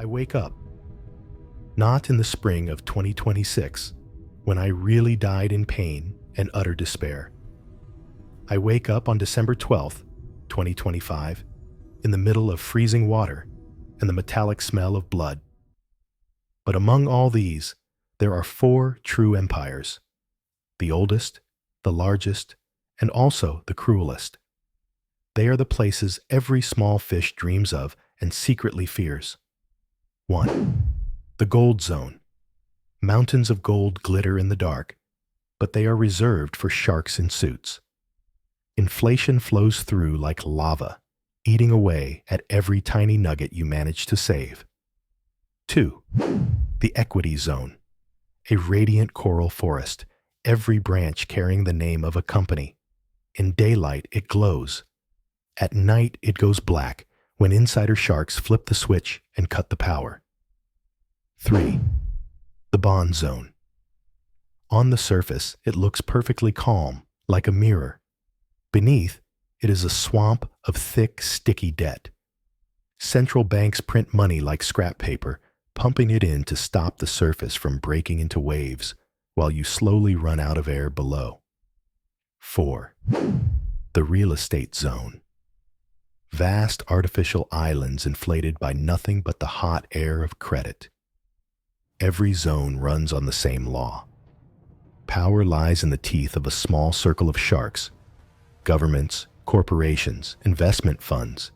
I wake up, not in the spring of 2026, when I really died in pain and utter despair. I wake up on December 12th, 2025, in the middle of freezing water and the metallic smell of blood. But among all these, there are four true empires: the oldest, the largest, and also the cruelest. They are the places every small fish dreams of and secretly fears. 1. The Gold Zone. Mountains of gold glitter in the dark, but they are reserved for sharks in suits. Inflation flows through like lava, eating away at every tiny nugget you manage to save. 2. The Equity Zone. A radiant coral forest, every branch carrying the name of a company. In daylight, it glows. At night, it goes black when insider sharks flip the switch and cut the power. 3. The Bond Zone. On the surface, it looks perfectly calm, like a mirror. Beneath, it is a swamp of thick, sticky debt. Central banks print money like scrap paper, pumping it in to stop the surface from breaking into waves, while you slowly run out of air below. 4. The Real Estate Zone. Vast artificial islands inflated by nothing but the hot air of credit. Every zone runs on the same law. Power lies in the teeth of a small circle of sharks: governments, corporations, investment funds.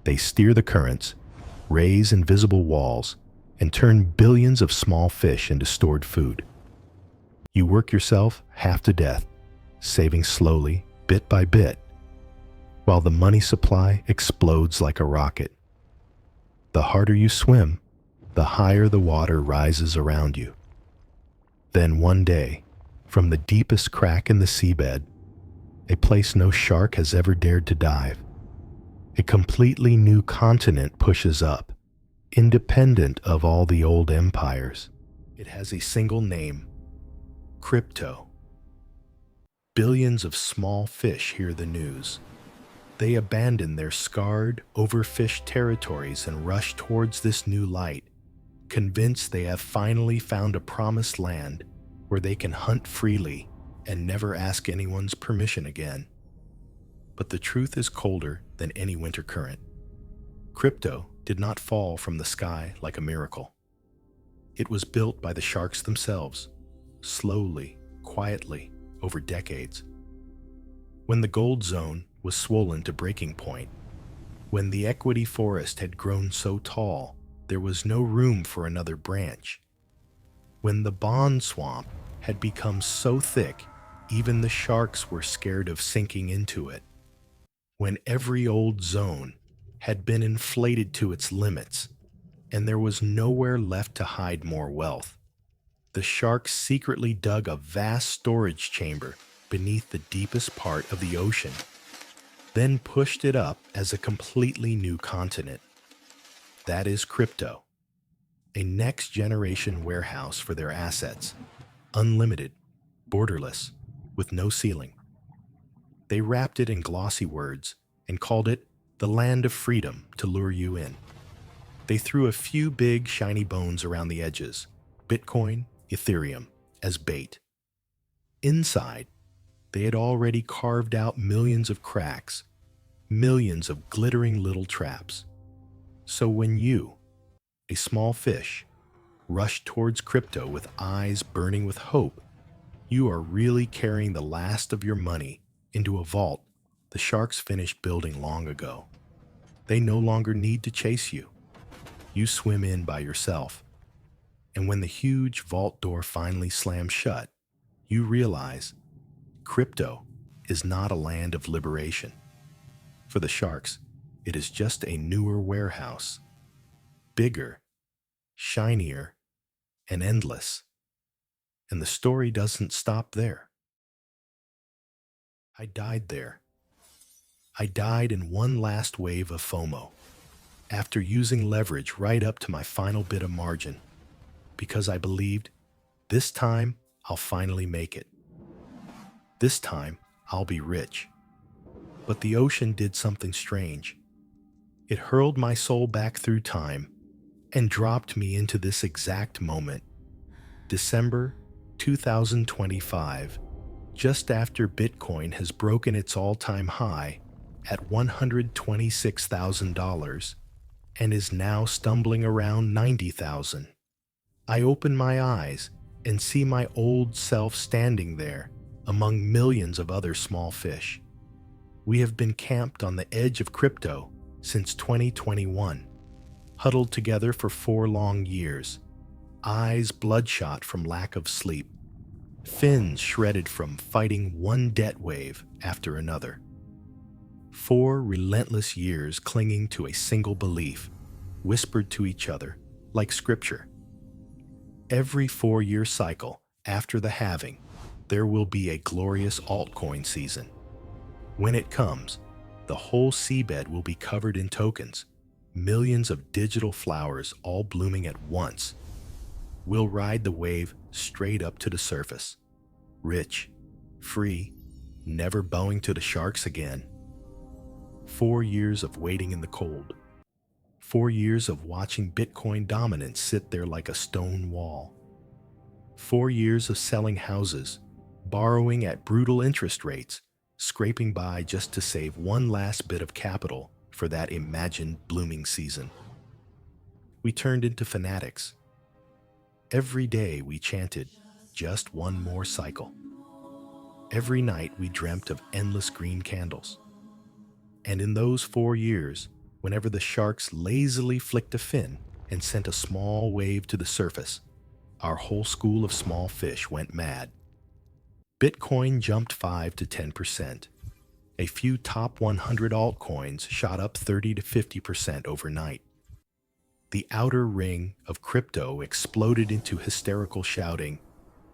They steer the currents, raise invisible walls, and turn billions of small fish into stored food. You work yourself half to death, saving slowly, bit by bit, while the money supply explodes like a rocket. The harder you swim, the higher the water rises around you. Then one day, from the deepest crack in the seabed, a place no shark has ever dared to dive, a completely new continent pushes up, independent of all the old empires. It has a single name: crypto. Billions of small fish hear the news. They abandon their scarred, overfished territories and rush towards this new light, convinced they have finally found a promised land where they can hunt freely and never ask anyone's permission again. But the truth is colder than any winter current. Crypto did not fall from the sky like a miracle. It was built by the sharks themselves, slowly, quietly, over decades. When the gold zone was swollen to breaking point, when the equity forest had grown so tall there was no room for another branch, when the bond swamp had become so thick even the sharks were scared of sinking into it, when every old zone had been inflated to its limits and there was nowhere left to hide more wealth, the sharks secretly dug a vast storage chamber beneath the deepest part of the ocean, then pushed it up as a completely new continent. That is crypto, a next-generation warehouse for their assets, unlimited, borderless, with no ceiling. They wrapped it in glossy words and called it the land of freedom to lure you in. They threw a few big, shiny bones around the edges, Bitcoin, Ethereum, as bait. Inside, they had already carved out millions of cracks, millions of glittering little traps. So when you, a small fish, rush towards crypto with eyes burning with hope, you are really carrying the last of your money into a vault the sharks finished building long ago. They no longer need to chase you. You swim in by yourself. And when the huge vault door finally slams shut, you realize crypto is not a land of liberation. For the sharks, it is just a newer warehouse, bigger, shinier, and endless. And the story doesn't stop there. I died there. I died in one last wave of FOMO, after using leverage right up to my final bit of margin, because I believed, this time I'll finally make it. This time I'll be rich. But the ocean did something strange. It hurled my soul back through time, and dropped me into this exact moment. December 2025, just after Bitcoin has broken its all-time high at $126,000 and is now stumbling around 90,000. I open my eyes and see my old self standing there among millions of other small fish. We have been camped on the edge of crypto since 2021, huddled together for 4 long years, eyes bloodshot from lack of sleep, fins shredded from fighting one debt wave after another. 4 relentless years clinging to a single belief, whispered to each other like scripture. Every 4-year cycle after the halving, there will be a glorious altcoin season. When it comes, the whole seabed will be covered in tokens, millions of digital flowers all blooming at once. We'll ride the wave straight up to the surface, rich, free, never bowing to the sharks again. 4 years of waiting in the cold. 4 years of watching Bitcoin dominance sit there like a stone wall. 4 years of selling houses, borrowing at brutal interest rates, scraping by just to save one last bit of capital for that imagined blooming season. We turned into fanatics. Every day we chanted, just one more cycle. Every night we dreamt of endless green candles. And in those 4 years, whenever the sharks lazily flicked a fin and sent a small wave to the surface, our whole school of small fish went mad. Bitcoin jumped 5 to 10%. A few top 100 altcoins shot up 30 to 50% overnight. The outer ring of crypto exploded into hysterical shouting,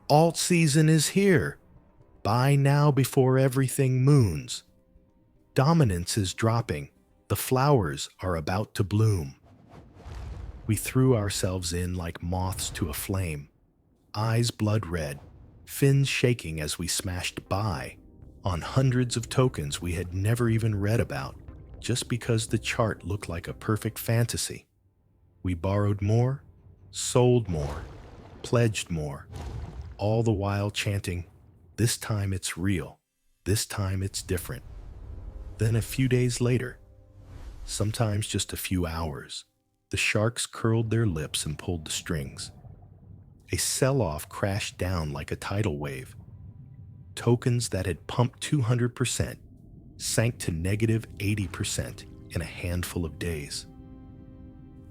"Altseason is here! Buy now before everything moons! Dominance is dropping. The flowers are about to bloom." We threw ourselves in like moths to a flame, eyes blood red, fins shaking as we smashed buy on hundreds of tokens we had never even read about, just because the chart looked like a perfect fantasy. We borrowed more, sold more, pledged more, all the while chanting, "This time it's real. This time it's different." Then a few days later, sometimes just a few hours, the sharks curled their lips and pulled the strings. A sell-off crashed down like a tidal wave. Tokens that had pumped 200% sank to negative 80% in a handful of days.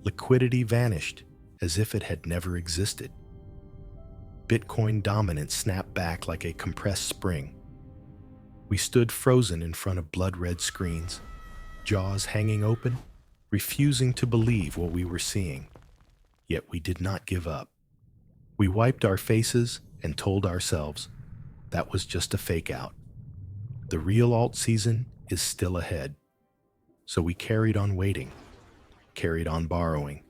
Liquidity vanished as if it had never existed. Bitcoin dominance snapped back like a compressed spring. We stood frozen in front of blood-red screens, jaws hanging open, refusing to believe what we were seeing. Yet we did not give up. We wiped our faces and told ourselves that was just a fake out. The real alt season is still ahead. So we carried on waiting, carried on borrowing,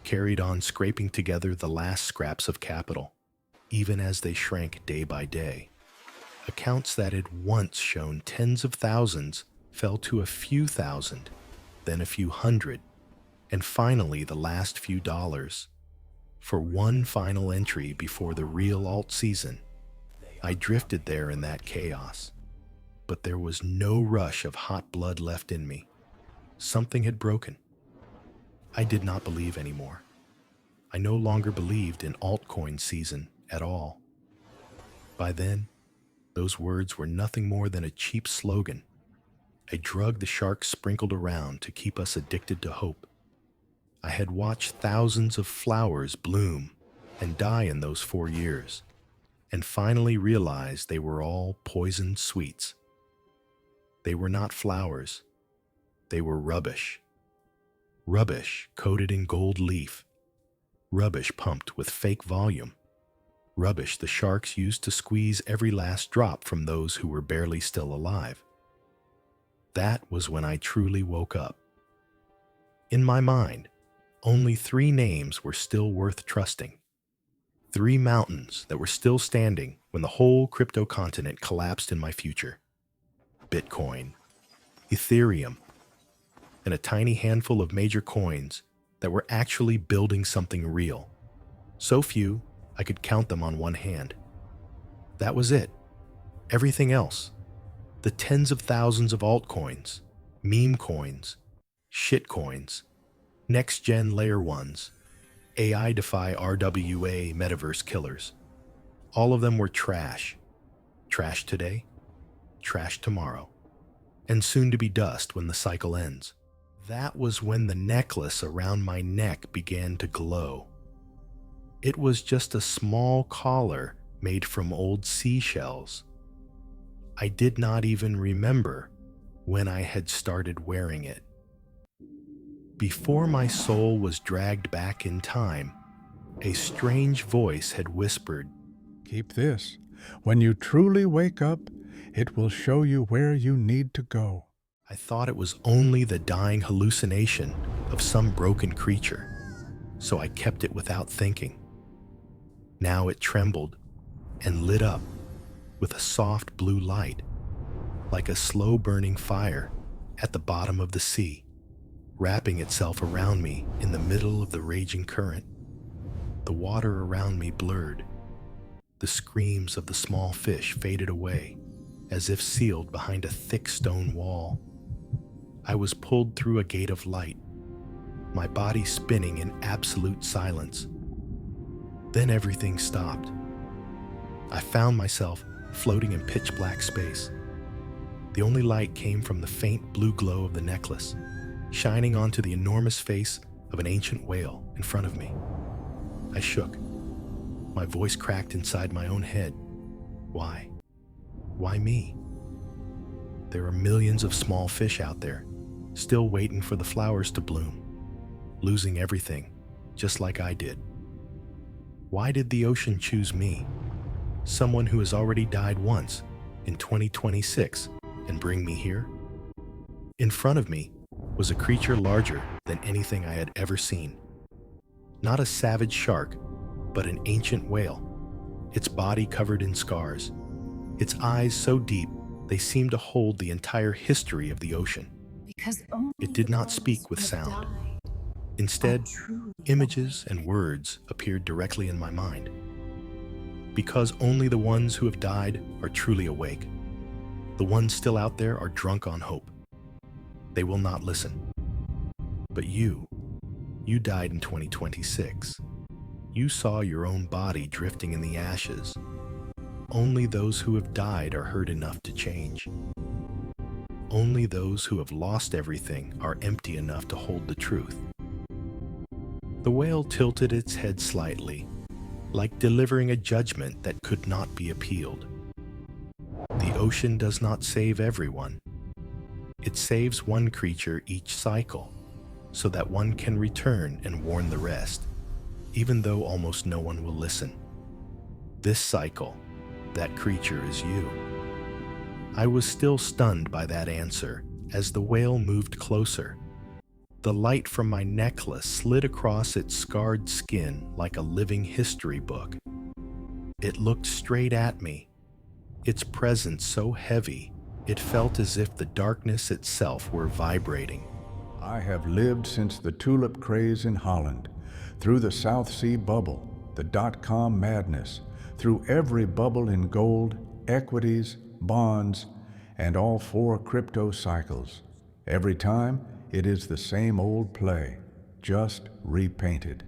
carried on scraping together the last scraps of capital, even as they shrank day by day. Accounts that had once shown tens of thousands fell to a few thousand, then a few hundred, and finally the last few dollars. For one final entry before the real alt season, I drifted there in that chaos. But there was no rush of hot blood left in me. Something had broken. I did not believe anymore. I no longer believed in altcoin season at all. By then, those words were nothing more than a cheap slogan, a drug the sharks sprinkled around to keep us addicted to hope. I had watched thousands of flowers bloom and die in those 4 years, and finally realized they were all poisoned sweets. They were not flowers. They were rubbish. Rubbish coated in gold leaf. Rubbish pumped with fake volume. Rubbish the sharks used to squeeze every last drop from those who were barely still alive. That was when I truly woke up. In my mind, only 3 names were still worth trusting. 3 mountains that were still standing when the whole crypto continent collapsed in my future. Bitcoin, Ethereum, and a tiny handful of major coins that were actually building something real. So few, I could count them on one hand. That was it. Everything else, the tens of thousands of altcoins, meme coins, shitcoins, next-gen layer ones, AI-defy RWA metaverse killers, all of them were trash. Trash today, trash tomorrow, and soon to be dust when the cycle ends. That was when the necklace around my neck began to glow. It was just a small collar made from old seashells. I did not even remember when I had started wearing it. Before my soul was dragged back in time, a strange voice had whispered, "Keep this. When you truly wake up, it will show you where you need to go." I thought it was only the dying hallucination of some broken creature, so I kept it without thinking. Now it trembled and lit up with a soft blue light, like a slow-burning fire at the bottom of the sea, wrapping itself around me in the middle of the raging current. The water around me blurred. The screams of the small fish faded away, as if sealed behind a thick stone wall. I was pulled through a gate of light, my body spinning in absolute silence. Then everything stopped. I found myself floating in pitch-black space. The only light came from the faint blue glow of the necklace, shining onto the enormous face of an ancient whale in front of me. I shook. My voice cracked inside my own head. Why? Why me? There are millions of small fish out there, still waiting for the flowers to bloom, losing everything, just like I did. Why did the ocean choose me, someone who has already died once, in 2026, and bring me here? In front of me was a creature larger than anything I had ever seen. Not a savage shark, but an ancient whale, its body covered in scars, its eyes so deep they seemed to hold the entire history of the ocean. It did not speak with sound. Instead, images and words appeared directly in my mind. Because only the ones who have died are truly awake. The ones still out there are drunk on hope. They will not listen. But you died in 2026. You saw your own body drifting in the ashes. Only those who have died are hurt enough to change. Only those who have lost everything are empty enough to hold the truth. The whale tilted its head slightly, like delivering a judgment that could not be appealed. The ocean does not save everyone. It saves one creature each cycle, so that one can return and warn the rest, even though almost no one will listen. This cycle, that creature is you. I was still stunned by that answer as the whale moved closer. The light from my necklace slid across its scarred skin like a living history book. It looked straight at me, its presence so heavy it felt as if the darkness itself were vibrating. "I have lived since the tulip craze in Holland, through the South Sea bubble, the dot-com madness, through every bubble in gold, equities, bonds, and all 4 crypto cycles. Every time, it is the same old play, just repainted.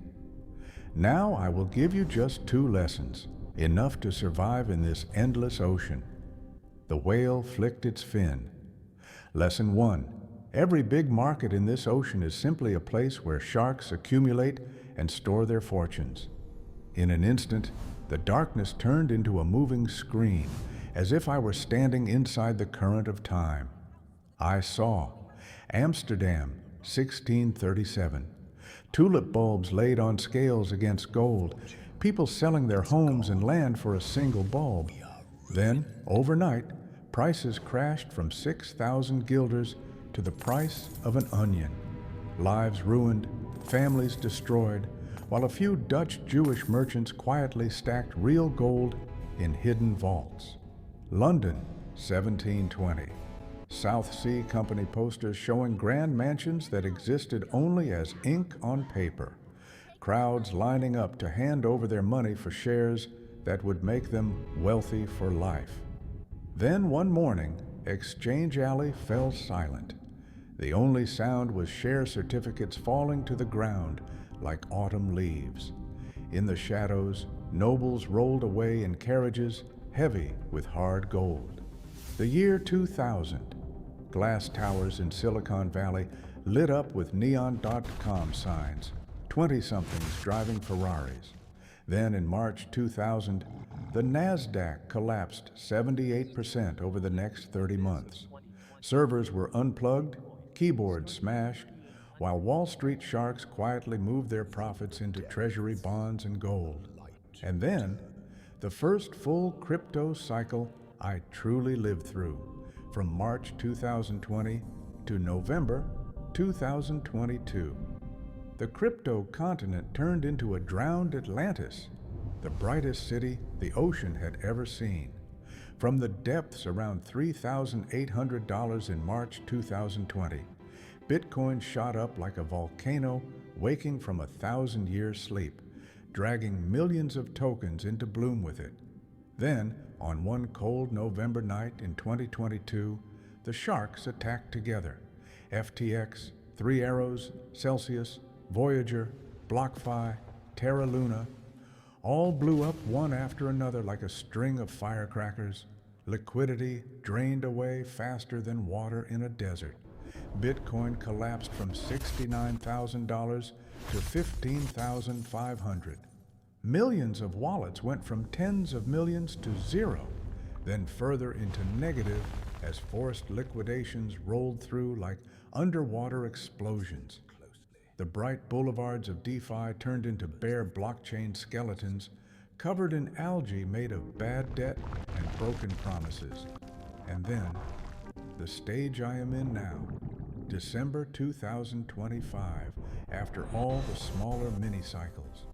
Now I will give you just 2 lessons, enough to survive in this endless ocean." The whale flicked its fin. Lesson 1. Every big market in this ocean is simply a place where sharks accumulate and store their fortunes. In an instant, the darkness turned into a moving screen, as if I were standing inside the current of time. I saw Amsterdam, 1637. Tulip bulbs laid on scales against gold, people selling their homes and land for a single bulb. Then, overnight, prices crashed from 6,000 guilders to the price of an onion. Lives ruined, families destroyed, while a few Dutch Jewish merchants quietly stacked real gold in hidden vaults. London, 1720. South Sea Company posters showing grand mansions that existed only as ink on paper. Crowds lining up to hand over their money for shares that would make them wealthy for life. Then one morning, Exchange Alley fell silent. The only sound was share certificates falling to the ground like autumn leaves. In the shadows, nobles rolled away in carriages heavy with hard gold. The year 2000. Glass towers in Silicon Valley lit up with neon.com signs, 20-somethings driving Ferraris. Then in March 2000, the NASDAQ collapsed 78% over the next 30 months. Servers were unplugged, keyboards smashed, while Wall Street sharks quietly moved their profits into treasury bonds and gold. And then, the first full crypto cycle I truly lived through, from March 2020 to November 2022. The crypto continent turned into a drowned Atlantis, the brightest city the ocean had ever seen. From the depths around $3,800 in March 2020, Bitcoin shot up like a volcano waking from a 1,000-year sleep, dragging millions of tokens into bloom with it. Then, on one cold November night in 2022, the sharks attacked together. FTX, Three Arrows, Celsius, Voyager, BlockFi, Terra Luna, all blew up one after another like a string of firecrackers. Liquidity drained away faster than water in a desert. Bitcoin collapsed from $69,000 to $15,500. Millions of wallets went from tens of millions to zero, then further into negative as forced liquidations rolled through like underwater explosions. The bright boulevards of DeFi turned into bare blockchain skeletons covered in algae made of bad debt and broken promises. And then, the stage I am in now, December 2025, after all the smaller mini-cycles.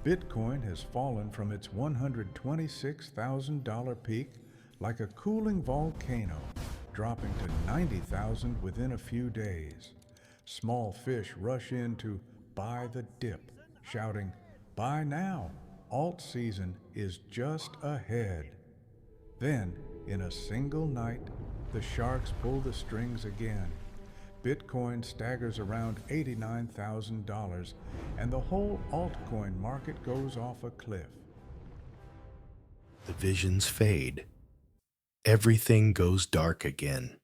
Bitcoin has fallen from its $126,000 peak like a cooling volcano, dropping to $90,000 within a few days. Small fish rush in to buy the dip, shouting, "Buy now, Altseason is just ahead." Then, in a single night, the sharks pull the strings again. Bitcoin staggers around $89,000, and the whole altcoin market goes off a cliff. The visions fade. Everything goes dark again.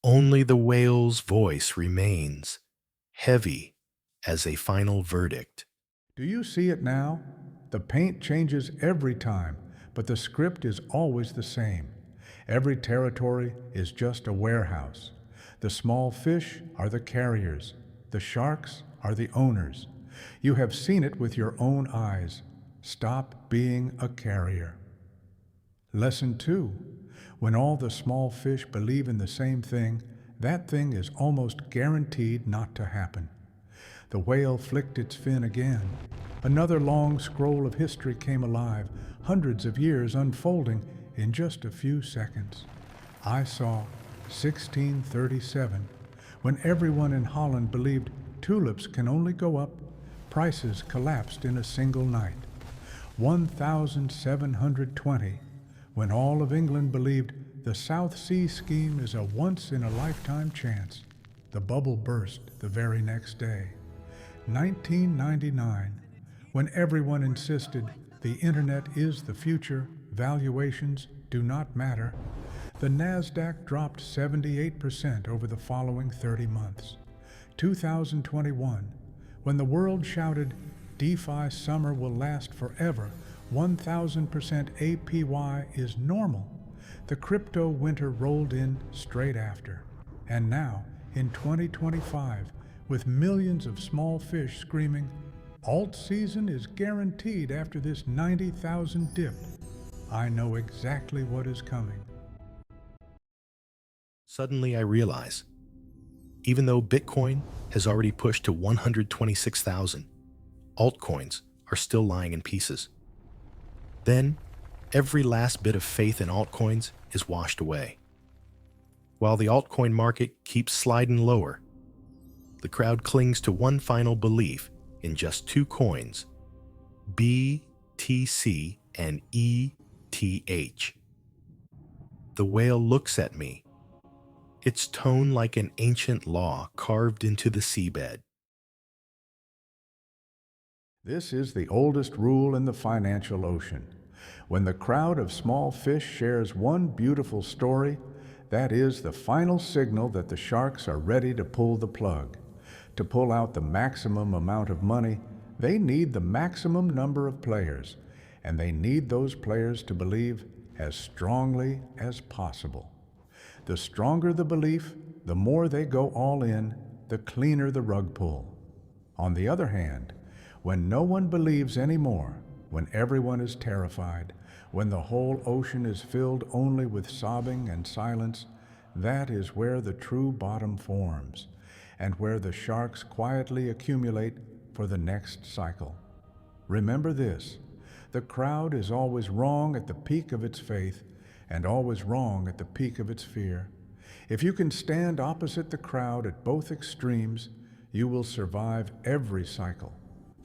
Only the whale's voice remains, heavy as a final verdict. Do you see it now? The paint changes every time, but the script is always the same. Every territory is just a warehouse. The small fish are the carriers. The sharks are the owners. You have seen it with your own eyes. Stop being a carrier. Lesson 2. When all the small fish believe in the same thing, that thing is almost guaranteed not to happen. The whale flicked its fin again. Another long scroll of history came alive, hundreds of years unfolding in just a few seconds. I saw 1637, when everyone in Holland believed tulips can only go up, prices collapsed in a single night. 1720, when all of England believed the South Sea scheme is a once-in-a-lifetime chance. The bubble burst the very next day. 1999, when everyone insisted the internet is the future, valuations do not matter, the NASDAQ dropped 78% over the following 30 months. 2021, when the world shouted, DeFi summer will last forever, 1,000% APY is normal, the crypto winter rolled in straight after. And now, in 2025, with millions of small fish screaming, Altseason is guaranteed after this 90,000 dip, I know exactly what is coming. Suddenly I realize, even though Bitcoin has already pushed to 126,000, altcoins are still lying in pieces. Then, every last bit of faith in altcoins is washed away. while the altcoin market keeps sliding lower. The crowd clings to one final belief in just two coins, BTC and ETH. The whale looks at me, its tone like an ancient law carved into the seabed. This is the oldest rule in the financial ocean. When the crowd of small fish shares one beautiful story, that is the final signal that the sharks are ready to pull the plug. To pull out the maximum amount of money, they need the maximum number of players, and they need those players to believe as strongly as possible. The stronger the belief, the more they go all in, the cleaner the rug pull. On the other hand, when no one believes anymore, when everyone is terrified, when the whole ocean is filled only with sobbing and silence, that is where the true bottom forms, and where the sharks quietly accumulate for the next cycle. Remember this: the crowd is always wrong at the peak of its faith, and always wrong at the peak of its fear. If you can stand opposite the crowd at both extremes, you will survive every cycle,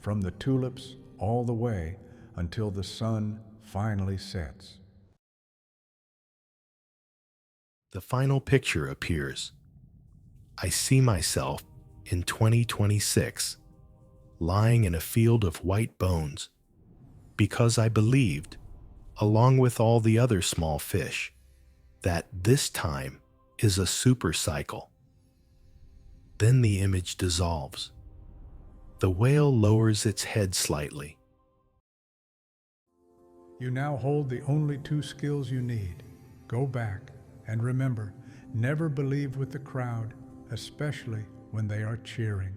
from the tulips all the way until the sun finally sets. The final picture appears. I see myself in 2026, lying in a field of white bones, because I believed, along with all the other small fish, that this time is a super cycle. Then the image dissolves. The whale lowers its head slightly. You now hold the only two skills you need. Go back and remember, never believe with the crowd, especially when they are cheering.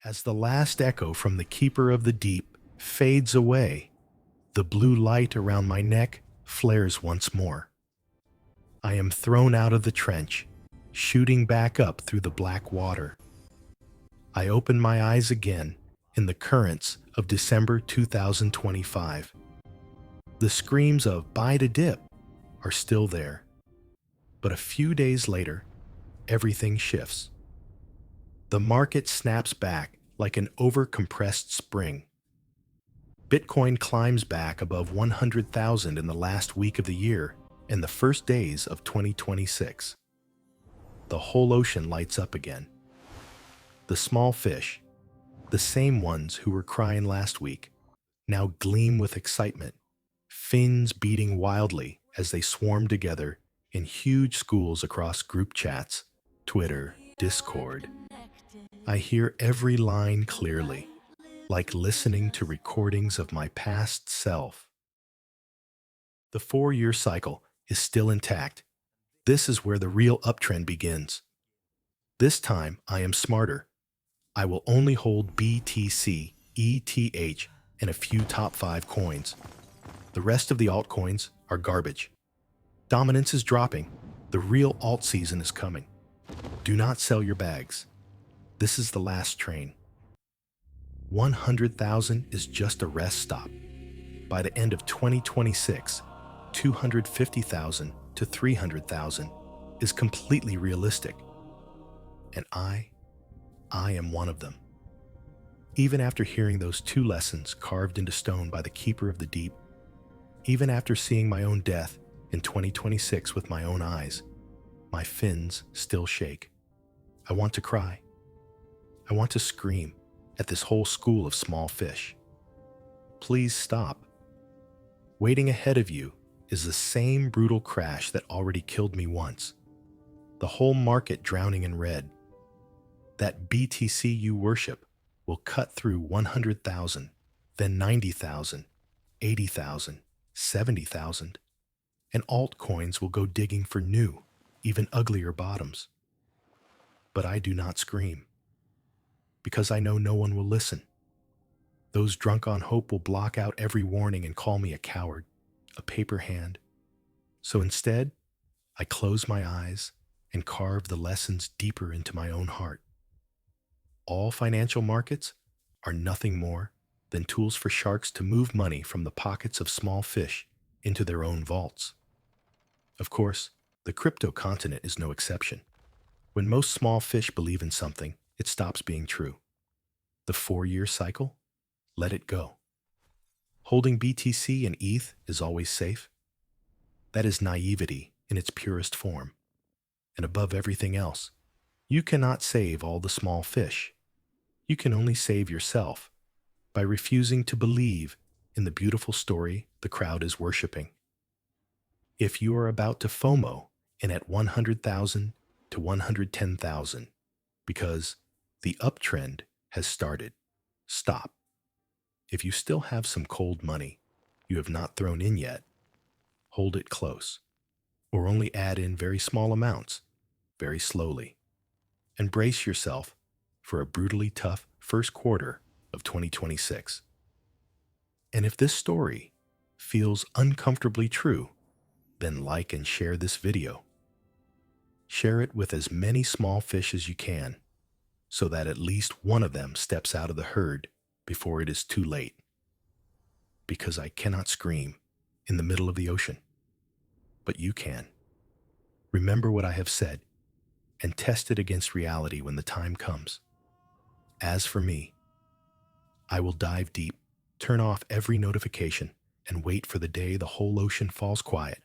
As the last echo from the Keeper of the Deep fades away, the blue light around my neck flares once more. I am thrown out of the trench, shooting back up through the black water. I open my eyes again in the currents of December 2025. The screams of "buy to dip" are still there. But a few days later, everything shifts. The market snaps back like an overcompressed spring. Bitcoin climbs back above 100,000 in the last week of the year and the first days of 2026. The whole ocean lights up again. The small fish, the same ones who were crying last week, now gleam with excitement, fins beating wildly as they swarm together in huge schools across group chats, Twitter, Discord. I hear every line clearly, like listening to recordings of my past self. The 4-year cycle is still intact. This is where the real uptrend begins. This time, I am smarter. I will only hold BTC, ETH, and a few top 5 coins. The rest of the altcoins are garbage. Dominance is dropping. The real alt season is coming. Do not sell your bags. This is the last train. 100,000 is just a rest stop. By the end of 2026, 250,000 to 300,000 is completely realistic. And I am one of them. Even after hearing those 2 lessons carved into stone by the Keeper of the Deep, even after seeing my own death in 2026 with my own eyes, my fins still shake. I want to cry. I want to scream at this whole school of small fish. Please stop. Waiting ahead of you is the same brutal crash that already killed me once. The whole market drowning in red. That BTC you worship will cut through 100,000, then 90,000, 80,000, 70,000, and altcoins will go digging for new, even uglier bottoms. But I do not scream, because I know no one will listen. Those drunk on hope will block out every warning and call me a coward, a paper hand. So instead, I close my eyes and carve the lessons deeper into my own heart. All financial markets are nothing more than tools for sharks to move money from the pockets of small fish into their own vaults. Of course, the crypto continent is no exception. When most small fish believe in something, it stops being true. The 4-year cycle? Let it go. Holding BTC and ETH is always safe? That is naivety in its purest form. And above everything else, you cannot save all the small fish. You can only save yourself by refusing to believe in the beautiful story the crowd is worshiping. If you are about to FOMO in at 100,000 to 110,000 because the uptrend has started, stop. If you still have some cold money you have not thrown in yet, hold it close, or only add in very small amounts, very slowly, and brace yourself for a brutally tough first quarter of 2026. And if this story feels uncomfortably true, then like and share this video. Share it with as many small fish as you can, so that at least one of them steps out of the herd before it is too late. Because I cannot scream in the middle of the ocean, but you can. Remember what I have said and test it against reality when the time comes. As for me, I will dive deep, turn off every notification, and wait for the day the whole ocean falls quiet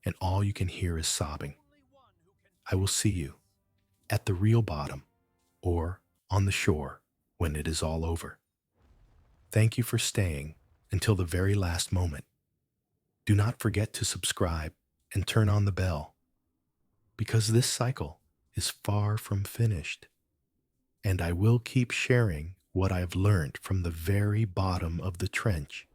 and all you can hear is sobbing. I will see you at the real bottom or on the shore when it is all over. Thank you for staying until the very last moment. Do not forget to subscribe and turn on the bell, because this cycle is far from finished, and I will keep sharing what I've learned from the very bottom of the trench.